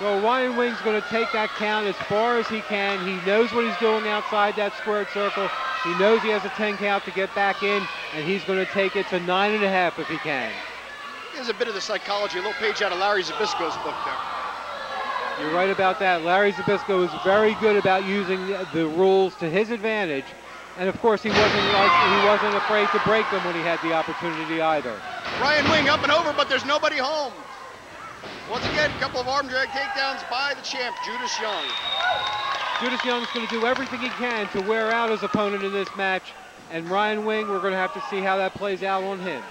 Well, Ryan Wing's going to take that count as far as he can. He knows what he's doing outside that squared circle. He knows he has a 10 count to get back in, and he's going to take it to 9.5 if he can. There's a bit of the psychology, a little page out of Larry Zbyszko's book there. You're right about that. Larry Zbyszko is very good about using the rules to his advantage, and of course he wasn't afraid to break them when he had the opportunity either. Ryan Wing up and over, but there's nobody home. Once again, a couple of arm drag takedowns by the champ, Judas Young. Judas Young's going to do everything he can to wear out his opponent in this match, and Ryan Wing, we're going to have to see how that plays out on him.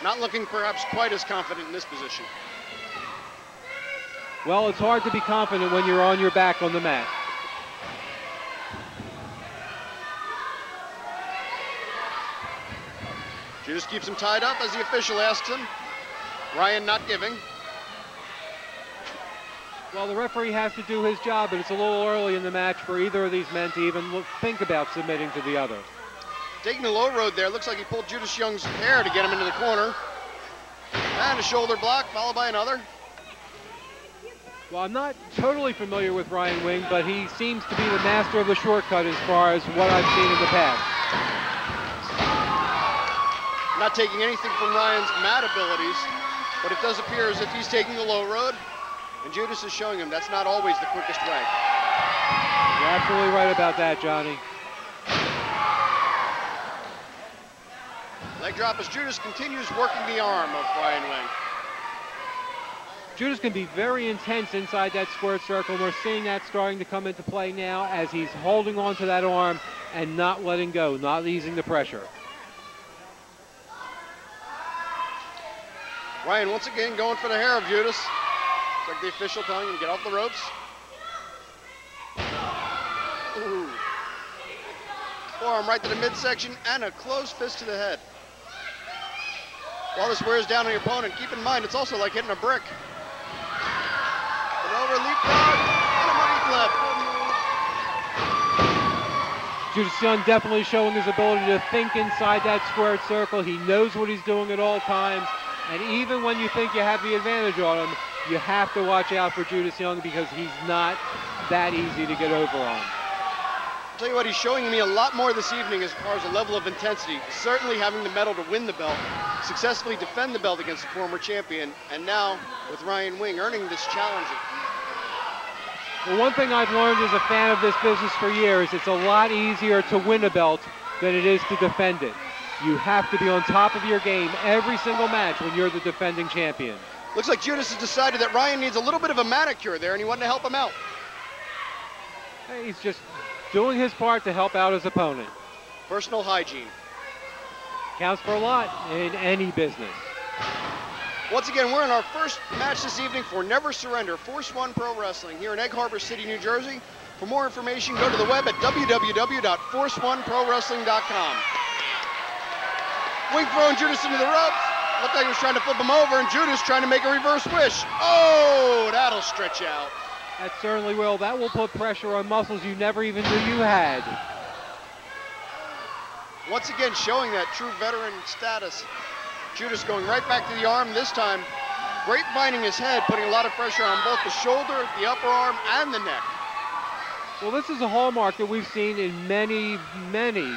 Not looking perhaps quite as confident in this position. Well, it's hard to be confident when you're on your back on the mat. Judas keeps him tied up as the official asks him. Ryan not giving. Well, the referee has to do his job, but it's a little early in the match for either of these men to even think about submitting to the other. Taking the low road there, looks like he pulled Judas Young's hair to get him into the corner. And a shoulder block, followed by another. Well, I'm not totally familiar with Ryan Wing, but he seems to be the master of the shortcut as far as what I've seen in the past. Not taking anything from Ryan's mat abilities, but it does appear as if he's taking the low road, and Judas is showing him that's not always the quickest way. You're absolutely right about that, Johnny. Leg drop as Judas continues working the arm of Ryan Wing. Judas can be very intense inside that squared circle. We're seeing that starting to come into play now as he's holding on to that arm and not letting go, not easing the pressure. Ryan once again going for the hair of Judas. It's like the official telling him to get off the ropes. Ooh. Forearm right to the midsection and a closed fist to the head. While this wears down on your opponent, keep in mind it's also like hitting a brick. An over leapfrog and a money flip. Judas Young definitely showing his ability to think inside that squared circle. He knows what he's doing at all times. And even when you think you have the advantage on him, you have to watch out for Judas Young because he's not that easy to get over on. I'll tell you what, he's showing me a lot more this evening as far as the level of intensity. Certainly having the medal to win the belt, successfully defend the belt against the former champion, and now with Ryan Wing earning this challenge. Well, one thing I've learned as a fan of this business for years, it's a lot easier to win a belt than it is to defend it. You have to be on top of your game every single match when you're the defending champion. Looks like Judas has decided that Ryan needs a little bit of a manicure there, and he wanted to help him out. He's just doing his part to help out his opponent. Personal hygiene. Counts for a lot in any business. Once again, we're in our first match this evening for Never Surrender, Force One Pro Wrestling here in Egg Harbor City, New Jersey. For more information, go to the web at www.forceoneprowrestling.com. Wing throwing Judas into the ropes. Looked like he was trying to flip him over, and Judas trying to make a reverse wish. Oh, that'll stretch out. That certainly will. That will put pressure on muscles you never even knew you had. Once again, showing that true veteran status. Judas going right back to the arm this time, grapevining his head, putting a lot of pressure on both the shoulder, the upper arm, and the neck. Well, this is a hallmark that we've seen in many, many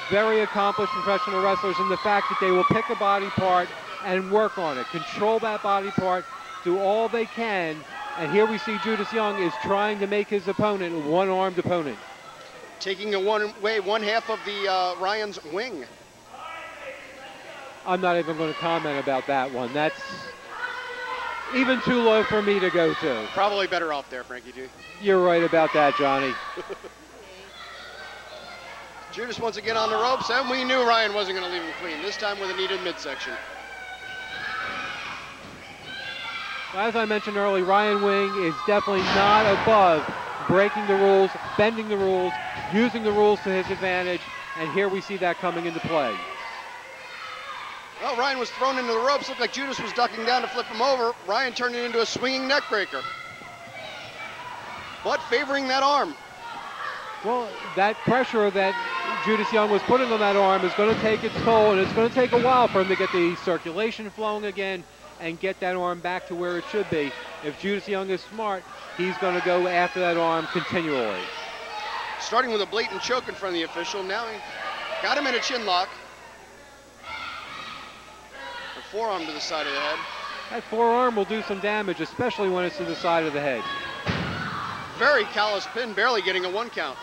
very accomplished professional wrestlers, in the fact that they will pick a body part and work on it, control that body part, do all they can. And here we see Judas Young is trying to make his opponent a one-armed opponent. Taking away one half of the Ryan's wing. I'm not even going to comment about that one. That's even too low for me to go to. Probably better off there, Frankie G. You're right about that, Johnny. Judas once again on the ropes, and we knew Ryan wasn't going to leave him clean, this time with a knee to midsection. Well, as I mentioned earlier, Ryan Wing is definitely not above breaking the rules, bending the rules, using the rules to his advantage, and here we see that coming into play. Well, Ryan was thrown into the ropes, looked like Judas was ducking down to flip him over. Ryan turned it into a swinging neck breaker, but favoring that arm. Well, that pressure that Judas Young was putting on that arm is going to take its toll, and it's going to take a while for him to get the circulation flowing again and get that arm back to where it should be. If Judas Young is smart, he's going to go after that arm continually. Starting with a blatant choke in front of the official. Now he got him in a chin lock. A forearm to the side of the head. That forearm will do some damage, especially when it's to the side of the head. Very callous pin, barely getting a 1 count.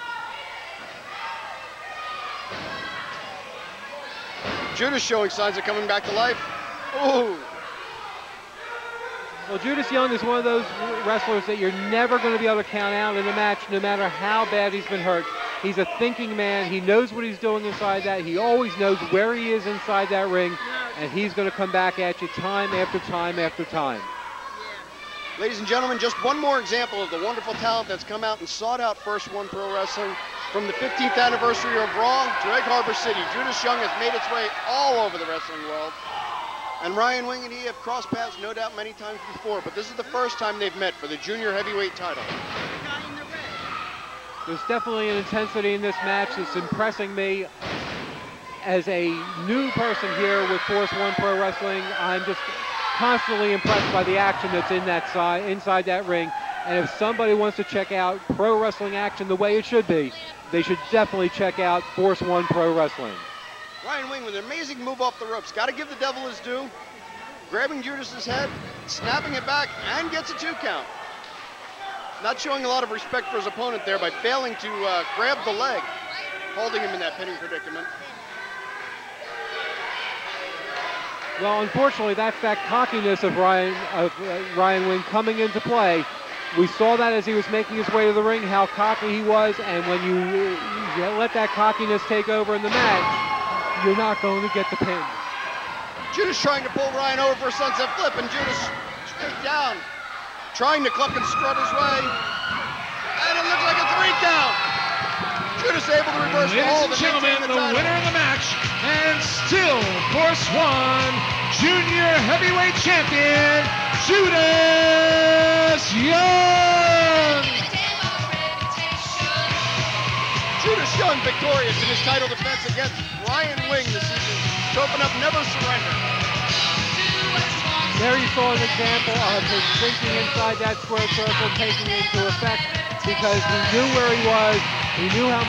Judas showing signs of coming back to life. Ooh. Well, Judas Young is one of those wrestlers that you're never going to be able to count out in a match, no matter how bad he's been hurt. He's a thinking man. He knows what he's doing inside that. He always knows where he is inside that ring, and he's going to come back at you time after time after time. Ladies and gentlemen, just one more example of the wonderful talent that's come out and sought out First One Pro Wrestling. From the 15th anniversary of Raw to Egg Harbor City, Judas Young has made its way all over the wrestling world. And Ryan Wing and he have crossed paths, no doubt, many times before, but this is the first time they've met for the junior heavyweight title. There's definitely an intensity in this match that's impressing me. As a new person here with Force One Pro Wrestling, I'm just constantly impressed by the action that's in that inside that ring. And if somebody wants to check out pro wrestling action the way it should be, they should definitely check out Force One Pro Wrestling. Ryan Wing with an amazing move off the ropes. Got to give the devil his due. Grabbing Judas's head, snapping it back, and gets a 2 count. Not showing a lot of respect for his opponent there by failing to grab the leg, holding him in that pinning predicament. Well, unfortunately, that's that cockiness of Ryan Wing coming into play. We saw that as he was making his way to the ring, how cocky he was, and when you let that cockiness take over in the match, you're not going to get the pin. Judas trying to pull Ryan over for a sunset flip, and Judas straight down, trying to cluck and strut his way, and it looks like a 3 count. Judas able to reverse the hold and maintain the title. Winner of the match, and still Force One Junior Heavyweight Champion, Judas Young. Judas Young victorious in his title defense against Ryan Wing this season to open up Never Surrender. There you saw an example of him thinking inside that square circle, taking it into effect because he knew where he was, he knew how